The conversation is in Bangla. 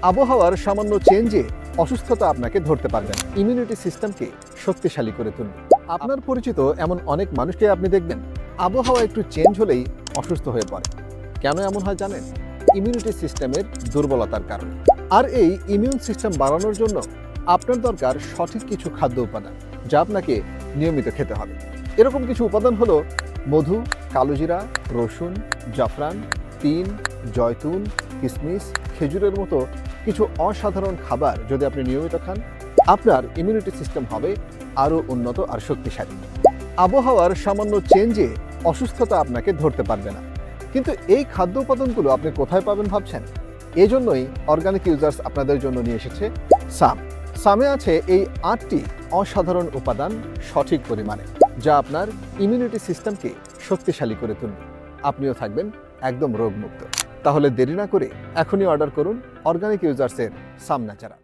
আবহাওয়ার সামান্য চেঞ্জে অসুস্থতা আপনাকে ধরতে পারবে না, ইমিউনিটি সিস্টেমকে শক্তিশালী করে তুলবে। আপনার পরিচিত এমন অনেক মানুষকে আপনি দেখবেন আবহাওয়া একটু চেঞ্জ হলেই অসুস্থ হয়ে পড়ে। কেন এমন হয় জানেন? ইমিউনিটি সিস্টেমের দুর্বলতার কারণে। আর এই ইমিউন সিস্টেম বাড়ানোর জন্য আপনার দরকার সঠিক কিছু খাদ্য উপাদান, যা আপনাকে নিয়মিত খেতে হবে। এরকম কিছু উপাদান হলো মধু, কালোজিরা, রসুন, জাফরান, তিল, জয়তুন, কিশমিশ, খেজুরের মতো কিছু অসাধারণ খাবার যদি আপনি নিয়মিত খান, আপনার ইমিউনিটি সিস্টেম হবে আরও উন্নত আর শক্তিশালী। আবহাওয়ার সামান্য চেঞ্জে অসুস্থতা আপনাকে ধরতে পারবে না, কিন্তু এই খাদ্য উপাদানগুলো আপনি কোথায় পাবেন ভাবছেন? এজন্যই অর্গানিক ইউজার্স আপনাদের জন্য নিয়ে এসেছে সাম। সামে আছে এই 8টি অসাধারণ উপাদান সঠিক পরিমাণে, যা আপনার ইমিউনিটি সিস্টেমকে শক্তিশালী করে তুলবে। আপনিও থাকবেন একদম রোগমুক্ত। তাহলে দেরি না করে এখনই অর্ডার করুন অর্গানিক ইউজার্সের সাম ন্যাচারাল।